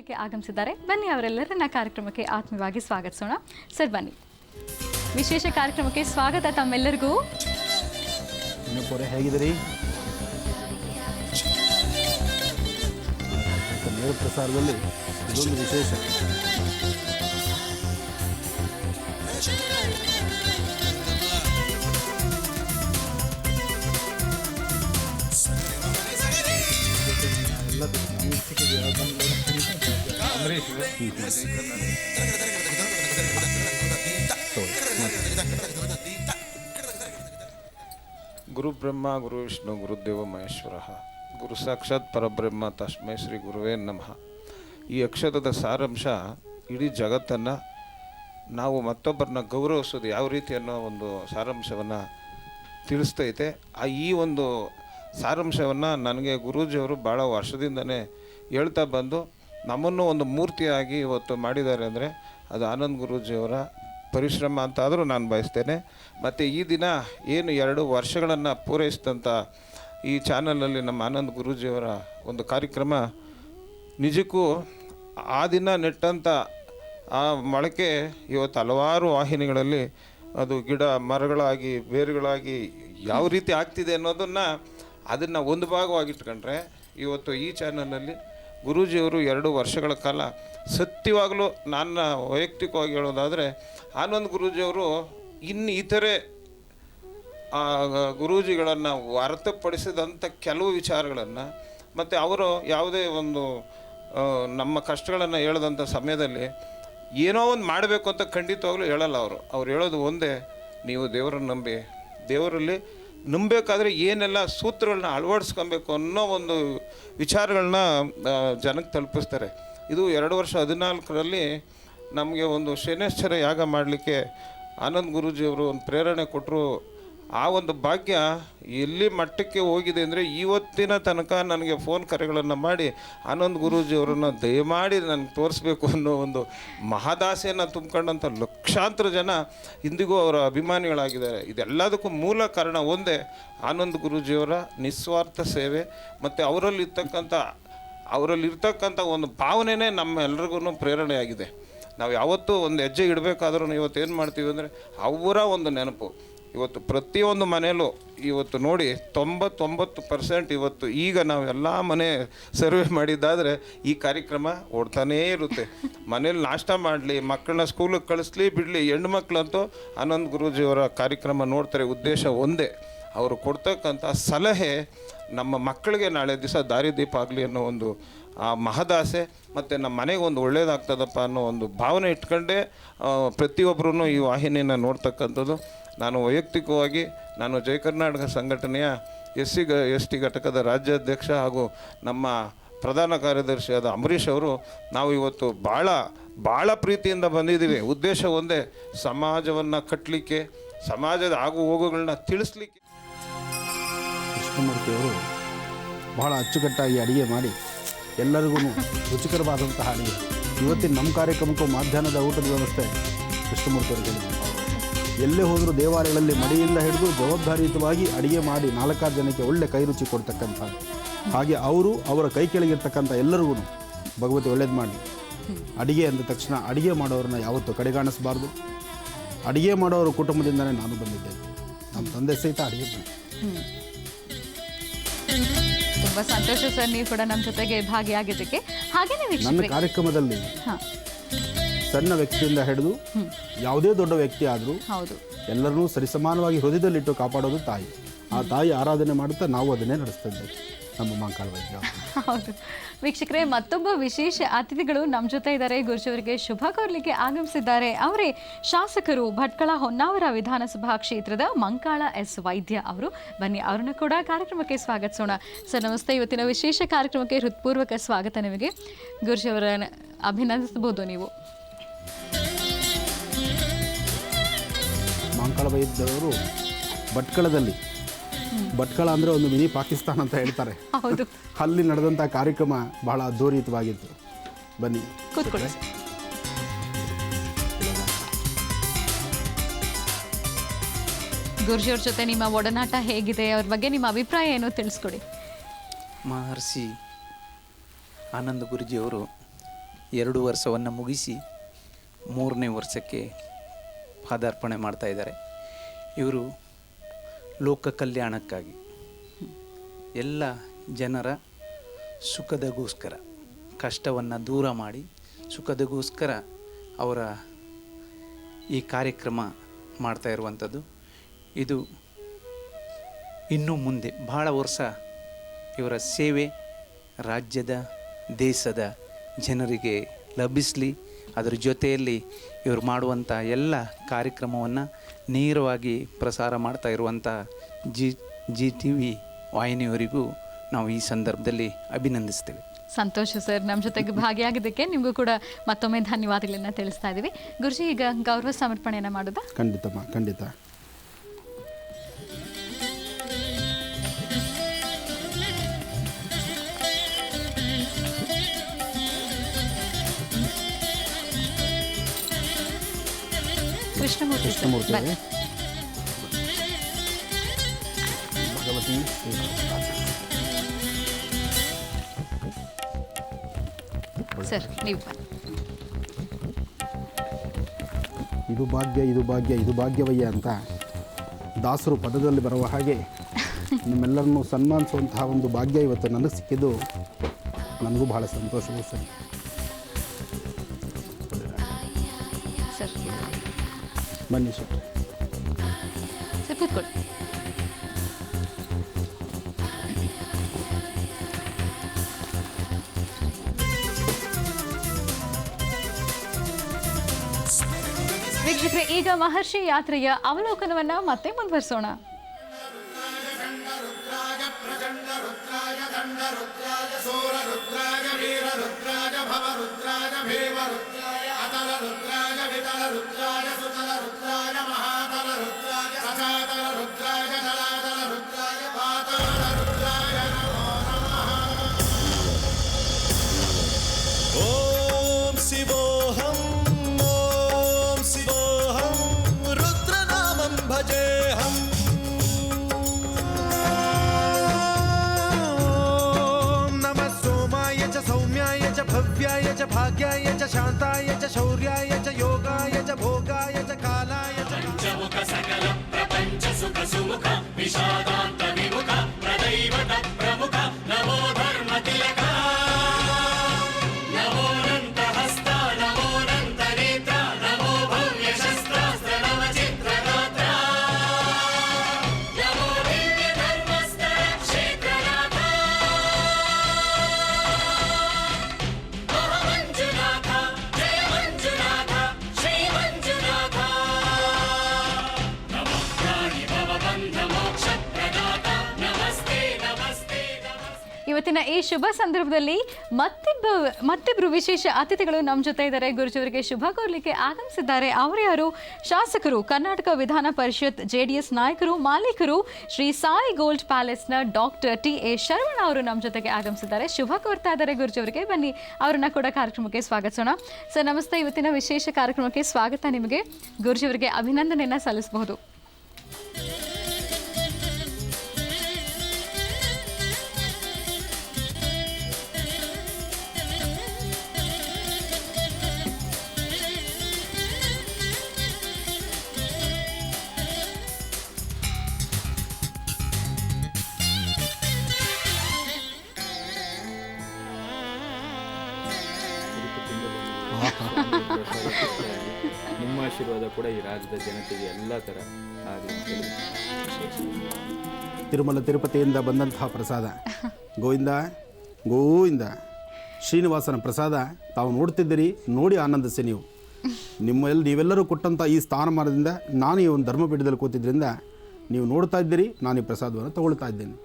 ಕೊಡಲಿಕ್ಕೆ ಆಗಮಿಸಿದ್ದಾರೆ. ಬನ್ನಿ ಅವರೆಲ್ಲರನ್ನ ಕಾರ್ಯಕ್ರಮಕ್ಕೆ ಆತ್ಮೀಯವಾಗಿ ಸ್ವಾಗತಿಸೋಣ. ಸರ್ ಬನ್ನಿ, ವಿಶೇಷ ಕಾರ್ಯಕ್ರಮಕ್ಕೆ ಸ್ವಾಗತ ತಮ್ಮೆಲ್ಲರಿಗೂ. ಹೇಗಿದ್ದೀರಿ? ನೇರ ಪ್ರಸಾರದಲ್ಲಿ ಇದೊಂದು ವಿಶೇಷ. ಗುರು ಬ್ರಹ್ಮ ಗುರು ವಿಷ್ಣು ಗುರುದೇವ ಮಹೇಶ್ವರ ಗುರು ಸಾಕ್ಷಾತ್ ಪರಬ್ರಹ್ಮ ತಸ್ಮೈ ಶ್ರೀ ಗುರುವೇ ನಮಃ. ಈ ಅಕ್ಷರದ ಸಾರಾಂಶ ಇಡೀ ಜಗತ್ತನ್ನು ನಾವು ಮತ್ತೊಬ್ಬರನ್ನ ಗೌರವಿಸೋದು ಯಾವ ರೀತಿ ಅನ್ನೋ ಒಂದು ಸಾರಾಂಶವನ್ನು ತಿಳಿಸ್ತೈತೆ. ಈ ಒಂದು ಸಾರಾಂಶವನ್ನು ನನಗೆ ಗುರೂಜಿಯವರು ಭಾಳ ವರ್ಷದಿಂದನೇ ಹೇಳ್ತಾ ಬಂದು ನಮ್ಮನ್ನು ಒಂದು ಮೂರ್ತಿಯಾಗಿ ಇವತ್ತು ಮಾಡಿದ್ದಾರೆ ಅಂದರೆ ಅದು ಆನಂದ್ ಗುರೂಜಿಯವರ ಪರಿಶ್ರಮ ಅಂತಾದರೂ ನಾನು ಬಯಸ್ತೇನೆ. ಮತ್ತು ಈ ದಿನ ಏನು 2 ವರ್ಷಗಳನ್ನು ಪೂರೈಸಿದಂಥ ಈ ಚಾನಲಲ್ಲಿ ನಮ್ಮ ಆನಂದ್ ಗುರೂಜಿಯವರ ಒಂದು ಕಾರ್ಯಕ್ರಮ ನಿಜಕ್ಕೂ ಆ ದಿನ ನೆಟ್ಟಂಥ ಆ ಮೊಳಕೆ ಇವತ್ತು ಹಲವಾರು ವಾಹಿನಿಗಳಲ್ಲಿ ಅದು ಗಿಡ ಮರಗಳಾಗಿ ಬೇರುಗಳಾಗಿ ಯಾವ ರೀತಿ ಆಗ್ತಿದೆ ಅದನ್ನು ಒಂದು ಭಾಗವಾಗಿಟ್ಕೊಂಡ್ರೆ ಇವತ್ತು ಈ ಚಾನಲಲ್ಲಿ ಗುರೂಜಿಯವರು 2 ವರ್ಷಗಳ ಕಾಲ ಸತ್ಯವಾಗಲೂ ನನ್ನ ವೈಯಕ್ತಿಕವಾಗಿ ಹೇಳೋದಾದರೆ ಆನಂದ್ ಗುರೂಜಿಯವರು ಇನ್ನು ಇತರೆ ಗುರೂಜಿಗಳನ್ನು ಹೊರತುಪಡಿಸಿದಂಥ ಕೆಲವು ವಿಚಾರಗಳನ್ನು ಮತ್ತು ಅವರು ಯಾವುದೇ ಒಂದು ನಮ್ಮ ಕಷ್ಟಗಳನ್ನು ಹೇಳದಂಥ ಸಮಯದಲ್ಲಿ ಏನೋ ಒಂದು ಮಾಡಬೇಕು ಅಂತ ಖಂಡಿತವಾಗ್ಲೂ ಹೇಳಲ್ಲ. ಅವ್ರು ಹೇಳೋದು ಒಂದೇ, ನೀವು ದೇವರನ್ನು ನಂಬಿ, ದೇವರಲ್ಲಿ ನಂಬಬೇಕಾದ್ರೆ ಏನೆಲ್ಲ ಸೂತ್ರಗಳನ್ನ ಅಳವಡಿಸ್ಕೊಬೇಕು ಅನ್ನೋ ಒಂದು ವಿಚಾರಗಳನ್ನ ಜನಕ್ಕೆ ತಲುಪಿಸ್ತಾರೆ. ಇದು 2014ರಲ್ಲಿ ನಮಗೆ ಒಂದು ಶನೇಶ್ವರ ಯಾಗ ಮಾಡಲಿಕ್ಕೆ ಆನಂದ್ ಗುರೂಜಿಯವರು ಒಂದು ಪ್ರೇರಣೆ ಕೊಟ್ಟರು. ಆ ಒಂದು ಭಾಗ್ಯ ಎಲ್ಲಿ ಮಟ್ಟಕ್ಕೆ ಹೋಗಿದೆ ಅಂದರೆ ಇವತ್ತಿನ ತನಕ ನನಗೆ ಫೋನ್ ಕರೆಗಳನ್ನು ಮಾಡಿ ಆನಂದ್ ಗುರೂಜಿಯವರನ್ನು ದಯಮಾಡಿ ನನಗೆ ತೋರಿಸ್ಬೇಕು ಅನ್ನೋ ಒಂದು ಮಹದಾಸೆಯನ್ನು ತುಂಬಿಕೊಂಡಂಥ ಲಕ್ಷಾಂತರ ಜನ ಇಂದಿಗೂ ಅವರ ಅಭಿಮಾನಿಗಳಾಗಿದ್ದಾರೆ. ಇದೆಲ್ಲದಕ್ಕೂ ಮೂಲ ಕಾರಣ ಒಂದೇ, ಆನಂದ್ ಗುರೂಜಿಯವರ ನಿಸ್ವಾರ್ಥ ಸೇವೆ ಮತ್ತು ಅವರಲ್ಲಿರ್ತಕ್ಕಂಥ ಒಂದು ಭಾವನೆಯೇ ನಮ್ಮೆಲ್ರಿಗೂ ಪ್ರೇರಣೆಯಾಗಿದೆ. ನಾವು ಯಾವತ್ತೂ ಒಂದು ಹೆಜ್ಜೆ ಇಡಬೇಕಾದ್ರೂ ಇವತ್ತು ಏನು ಮಾಡ್ತೀವಿ ಅಂದರೆ ಅವರ ಒಂದು ನೆನಪು. ಇವತ್ತು ಪ್ರತಿಯೊಂದು ಮನೆಯಲ್ಲೂ ಇವತ್ತು ನೋಡಿ 99% ಇವತ್ತು ಈಗ ನಾವು ಎಲ್ಲ ಮನೆ ಸರ್ವೆ ಮಾಡಿದ್ದಾದರೆ ಈ ಕಾರ್ಯಕ್ರಮ ಓಡ್ತಾನೇ ಇರುತ್ತೆ. ಮನೇಲಿ ನಾಷ್ಟ ಮಾಡಲಿ, ಮಕ್ಕಳನ್ನ ಸ್ಕೂಲಿಗೆ ಕಳಿಸ್ಲಿ ಬಿಡಲಿ, ಹೆಣ್ಣು ಮಕ್ಕಳಂತೂ ಆನಂದ್ ಗುರೂಜಿಯವರ ಕಾರ್ಯಕ್ರಮ ನೋಡ್ತಾರೆ. ಉದ್ದೇಶ ಒಂದೇ, ಅವರು ಕೊಡ್ತಕ್ಕಂಥ ಸಲಹೆ ನಮ್ಮ ಮಕ್ಕಳಿಗೆ ನಾಳೆ ದಿವಸ ದಾರಿದೀಪ ಆಗಲಿ ಅನ್ನೋ ಒಂದು ಆ ಮಹದಾಸೆ ಮತ್ತು ನಮ್ಮ ಮನೆಗೆ ಒಂದು ಒಳ್ಳೇದಾಗ್ತದಪ್ಪ ಅನ್ನೋ ಒಂದು ಭಾವನೆ ಇಟ್ಕೊಂಡೇ ಪ್ರತಿಯೊಬ್ಬರೂ ಈ ವಾಹಿನಿಯನ್ನು ನೋಡ್ತಕ್ಕಂಥದ್ದು. ನಾನು ವೈಯಕ್ತಿಕವಾಗಿ ನಾನು ಜಯ ಕರ್ನಾಟಕ ಸಂಘಟನೆಯ ಎಸ್ ಟಿ ಘಟಕದ ರಾಜ್ಯಾಧ್ಯಕ್ಷ ಹಾಗೂ ನಮ್ಮ ಪ್ರಧಾನ ಕಾರ್ಯದರ್ಶಿಯಾದ ಅಂಬರೀಷ್ ಅವರು ನಾವು ಇವತ್ತು ಭಾಳ ಪ್ರೀತಿಯಿಂದ ಬಂದಿದ್ದೀವಿ. ಉದ್ದೇಶ ಒಂದೇ, ಸಮಾಜವನ್ನು ಕಟ್ಟಲಿಕ್ಕೆ, ಸಮಾಜದ ಆಗು ಹೋಗುಗಳನ್ನ ತಿಳಿಸ್ಲಿಕ್ಕೆ. ಕೃಷ್ಣಮೂರ್ತಿಯವರು ಬಹಳ ಅಚ್ಚುಕಟ್ಟಾಗಿ ಅಡುಗೆ ಮಾಡಿ ಎಲ್ಲರಿಗೂ ರುಚಿಕರವಾದಂತಹ ಅಡುಗೆ. ಇವತ್ತಿನ ನಮ್ಮ ಕಾರ್ಯಕ್ರಮಕ್ಕೂ ಮಧ್ಯಾಹ್ನದ ಊಟದ ವ್ಯವಸ್ಥೆ ಕೃಷ್ಣಮೂರ್ತಿಯವರಿಗೆ ಎಲ್ಲೇ ಹೋದರೂ ದೇವಾಲಯಗಳಲ್ಲಿ ಮಡಿಯಿಂದ ಹಿಡಿದು ಜವಾಬ್ದಾರಿಯುತವಾಗಿ ಅಡುಗೆ ಮಾಡಿ 4-6 ಜನಕ್ಕೆ ಒಳ್ಳೆ ಕೈ ರುಚಿ ಕೊಡ್ತಕ್ಕಂಥ, ಹಾಗೆ ಅವರ ಕೈ ಕೆಳಗಿರ್ತಕ್ಕಂಥ ಎಲ್ಲರಿಗೂ ಭಗವತಿ ಒಳ್ಳೇದು ಮಾಡಿ. ಅಡುಗೆ ಅಂದ ತಕ್ಷಣ ಅಡುಗೆ ಮಾಡೋರನ್ನ ಯಾವತ್ತೂ ಕಡೆಗಾಣಿಸಬಾರ್ದು. ಅಡುಗೆ ಮಾಡೋರ ಕುಟುಂಬದಿಂದಲೇ ನಾನು ಬಂದಿದ್ದೇನೆ. ನಮ್ಮ ತಂದೆ ಸಹಿತ ಅಡುಗೆ ಮಾಡಿ. ತುಂಬ ಸಂತೋಷ ಸರ್, ನೀವು ಕೂಡ ನಮ್ಮ ಜೊತೆಗೆ ಭಾಗಿಯಾಗಿದ್ದಕ್ಕೆ. ಹಾಗೇನೇ ನನ್ನ ಕಾರ್ಯಕ್ರಮದಲ್ಲಿ ಸಣ್ಣ ವ್ಯಕ್ತಿಯಿಂದ ಹಿಡಿದು ಯಾವುದೇ ದೊಡ್ಡ ವ್ಯಕ್ತಿ ಆದರೂ ಎಲ್ಲರನ್ನೂ ಸರಿಸಮಾನವಾಗಿ ಹೃದಯದಲ್ಲಿಟ್ಟು ಕಾಪಾಡೋದು ತಾಯಿ. ಆ ತಾಯಿ ಆರಾಧನೆ ಮಾಡುತ್ತಾ ನಾವು ಅದನ್ನೇ ನಡೆಸ್ತಾ ಇದ್ದೇವೆ ನಮ್ಮ ಮಹಾಕಾಳ ವೈದ್ಯ. ಹೌದು ವೀಕ್ಷಕರೇ, ಮತ್ತೊಬ್ಬ ವಿಶೇಷ ಅತಿಥಿಗಳು ನಮ್ಮ ಜೊತೆ ಇದ್ದಾರೆ. ಗುರುಜಿಯವರಿಗೆ ಶುಭ ಕೋರಲಿಕ್ಕೆ ಆಗಮಿಸಿದ್ದಾರೆ. ಅವರೇ ಶಾಸಕರು, ಭಟ್ಕಳ ಹೊನ್ನಾವರ ವಿಧಾನಸಭಾ ಕ್ಷೇತ್ರದ ಮಂಕಾಳ ಎಸ್ ವೈದ್ಯ ಅವರು. ಬನ್ನಿ ಅವ್ರನ್ನ ಕೂಡ ಕಾರ್ಯಕ್ರಮಕ್ಕೆ ಸ್ವಾಗತಿಸೋಣ. ಸರ್ ನಮಸ್ತೆ. ಇವತ್ತಿನ ವಿಶೇಷ ಕಾರ್ಯಕ್ರಮಕ್ಕೆ ಹೃತ್ಪೂರ್ವಕ ಸ್ವಾಗತ ನಿಮಗೆ. ಗುರುಜಿಯವರನ್ನ ಅಭಿನಂದಿಸಬಹುದು ನೀವು. ಮಂಕಾಳ ವೈದ್ಯವರು ಭಟ್ಕಳ ಅಂದರೆ ಒಂದು ಮಿನಿ ಪಾಕಿಸ್ತಾನ ಅಂತ ಹೇಳ್ತಾರೆ. ಅಲ್ಲಿ ನಡೆದಂಥ ಕಾರ್ಯಕ್ರಮ ಬಹಳ ಅದ್ಧೂರಿತವಾಗಿತ್ತು. ಬನ್ನಿ ಕೂತ್ಕೊಳ್ಳಿ. ಗುರುಜಿಯವ್ರ ಜೊತೆ ನಿಮ್ಮ ಒಡನಾಟ ಹೇಗಿದೆ, ಅವ್ರ ಬಗ್ಗೆ ನಿಮ್ಮ ಅಭಿಪ್ರಾಯ ಏನು ತಿಳಿಸ್ಕೊಡಿ. ಮಹರ್ಷಿ ಆನಂದ ಗುರುಜಿಯವರು 2 ವರ್ಷವನ್ನು ಮುಗಿಸಿ 3ನೇ ವರ್ಷಕ್ಕೆ ಪಾದಾರ್ಪಣೆ ಮಾಡ್ತಾ ಇದ್ದಾರೆ. ಇವರು ಲೋಕ ಕಲ್ಯಾಣಕ್ಕಾಗಿ ಎಲ್ಲ ಜನರ ಸುಖದಗೋಸ್ಕರ, ಕಷ್ಟವನ್ನು ದೂರ ಮಾಡಿ ಸುಖದಗೋಸ್ಕರ ಅವರ ಈ ಕಾರ್ಯಕ್ರಮ ಮಾಡ್ತಾ ಇರುವಂಥದ್ದು. ಇದು ಇನ್ನು ಮುಂದೆ ಬಹಳ ವರ್ಷ ಇವರ ಸೇವೆ ರಾಜ್ಯದ ದೇಶದ ಜನರಿಗೆ ಲಭಿಸಲಿ. ಅದರ ಜೊತೆಯಲ್ಲಿ ಇವರು ಮಾಡುವಂಥ ಎಲ್ಲ ಕಾರ್ಯಕ್ರಮವನ್ನು ನೇರವಾಗಿ ಪ್ರಸಾರ ಮಾಡ್ತಾ ಇರುವಂಥ ಜಿ ಟಿ ವಿ ವಾಹಿನಿಯವರಿಗೂ ನಾವು ಈ ಸಂದರ್ಭದಲ್ಲಿ ಅಭಿನಂದಿಸ್ತೇವೆ. ಸಂತೋಷ ಸರ್, ನಮ್ಮ ಜೊತೆಗೆ ಭಾಗಿಯಾಗಿದ್ದಕ್ಕೆ ನಿಮಗೂ ಕೂಡ ಮತ್ತೊಮ್ಮೆ ಧನ್ಯವಾದಗಳನ್ನ ತಿಳಿಸ್ತಾ ಇದ್ದೀವಿ. ಗುರುಜಿ, ಈಗ ಗೌರವ ಸಮರ್ಪಣೆಯನ್ನು ಮಾಡೋದಾ? ಖಂಡಿತಮ್ಮ, ಖಂಡಿತ. ಕೃಷ್ಣಮೂರ್ತಿ ಕೃಷ್ಣಮೂರ್ತಿ ಬನ್ನಿ. ಭಗವತಿ ಸರ್, ನೀವು ಬನ್ನಿ. ಇದು ಭಾಗ್ಯ, ಇದು ಭಾಗ್ಯ, ಇದು ಭಾಗ್ಯವಯ್ಯ ಅಂತ ದಾಸರು ಪದದಲ್ಲಿ ಬರುವ ಹಾಗೆ ನಿಮ್ಮೆಲ್ಲರನ್ನು ಸನ್ಮಾನಿಸುವಂತಹ ಒಂದು ಭಾಗ್ಯ ಇವತ್ತು ನನಗೆ ಸಿಕ್ಕಿದ್ದು ನನಗೂ ಬಹಳ ಸಂತೋಷವೂ ಸರಿ. ಸರ್ ಬನ್ನಿ ಸರ್. ಸರ್, ಕೂತ್ಕೊಳ್ಳಿ. ವೀಕ್ಷಕರೇ, ಈಗ ಮಹರ್ಷಿ ಯಾತ್ರೆಯ ಅವಲೋಕನವನ್ನ ಮತ್ತೆ ಮುಂದುವರಿಸೋಣ. ಓಂ ಶಿವೋಹಂ, ಓಂ ಶಿವೋಹಂ, ರುದ್ರನಾಮಂ ಭಜೇಹಂ. ಓಂ ನಮಃ ಸೋಮಾಯ ಚ ಸೌಮ್ಯಾಯ ಚ ಭವ್ಯಾಯ ಚ ಭಾಗ್ಯಾಯ ಚ ಶಾಂತಾಯ ಚ ಶೌರ್ಯಾಯ ಚ ಯೋಗಾಯ ಚ ಭೋಗಾಯ ಚ ಕಾಲಾಯ ಚ ಪಂಚಮುಖ ಸಕಲ ಪ್ರಪಂಚ ಸುಖ ಸುಮುಖ ವಿಷಾದಾಂತ ವಿಮುಖ ಪ್ರದೈವತ ಪ್ರಮುಖ ನಮೋ ಧರ್ಮ ತಿಲಕ. ಇವತ್ತಿನ ಈ ಶುಭ ಸಂದರ್ಭದಲ್ಲಿ ಮತ್ತಿಬ್ರು ವಿಶೇಷ ಅತಿಥಿಗಳು ನಮ್ಮ ಜೊತೆ ಇದ್ದಾರೆ. ಗುರುಜಿಯವರಿಗೆ ಶುಭ ಕೋರ್ಲಿಕ್ಕೆ ಆಗಮಿಸಿದ್ದಾರೆ. ಅವರು ಯಾರು? ಶಾಸಕರು, ಕರ್ನಾಟಕ ವಿಧಾನ ಪರಿಷತ್ JDS ನಾಯಕರು, ಮಾಲೀಕರು, ಶ್ರೀ ಸಾಯಿ ಗೋಲ್ಡ್ ಪ್ಯಾಲೇಸ್ನ ಡಾಕ್ಟರ್ ಟಿ.ಎ. ಶರವಣ ಅವರು ನಮ್ಮ ಜೊತೆಗೆ ಆಗಮಿಸಿದ್ದಾರೆ. ಶುಭ ಕೋರ್ತಾ ಇದ್ದಾರೆ ಗುರುಜಿಯವರಿಗೆ. ಬನ್ನಿ ಅವರನ್ನ ಕೂಡ ಕಾರ್ಯಕ್ರಮಕ್ಕೆ ಸ್ವಾಗತಿಸೋಣ. ಸರ್ ನಮಸ್ತೆ. ಇವತ್ತಿನ ವಿಶೇಷ ಕಾರ್ಯಕ್ರಮಕ್ಕೆ ಸ್ವಾಗತ ನಿಮಗೆ. ಗುರುಜಿಯವರಿಗೆ ಅಭಿನಂದನೆಯನ್ನ ಸಲ್ಲಿಸಬಹುದು. ನಿಮ್ಮ ಆಶೀರ್ವಾದ ಕೂಡ ಈ ರಾಜ್ಯದ ಜನತೆಗೆ ಎಲ್ಲ ಥರ ಆಗಲಿ. ತಿರುಮಲ ತಿರುಪತಿಯಿಂದ ಬಂದಂತಹ ಪ್ರಸಾದ ಗೋವಿಂದ ಗೋವಿಂದ ಶ್ರೀನಿವಾಸನ ಪ್ರಸಾದ ತಾವು ನೋಡ್ತಿದ್ದೀರಿ. ನೋಡಿ ಆನಂದಿಸಿ. ನೀವೆಲ್ಲರೂ ಕೊಟ್ಟಂಥ ಈ ಸ್ಥಾನಮಾನದಿಂದ ನಾನು ಈ ಒಂದು ಧರ್ಮಪೀಠದಲ್ಲಿ ಕೂತಿದ್ದರಿಂದ ನೀವು ನೋಡ್ತಾ ಇದ್ದೀರಿ. ನಾನು ಈ ಪ್ರಸಾದವನ್ನು ತಗೊಳ್ತಾ ಇದ್ದೇನೆ.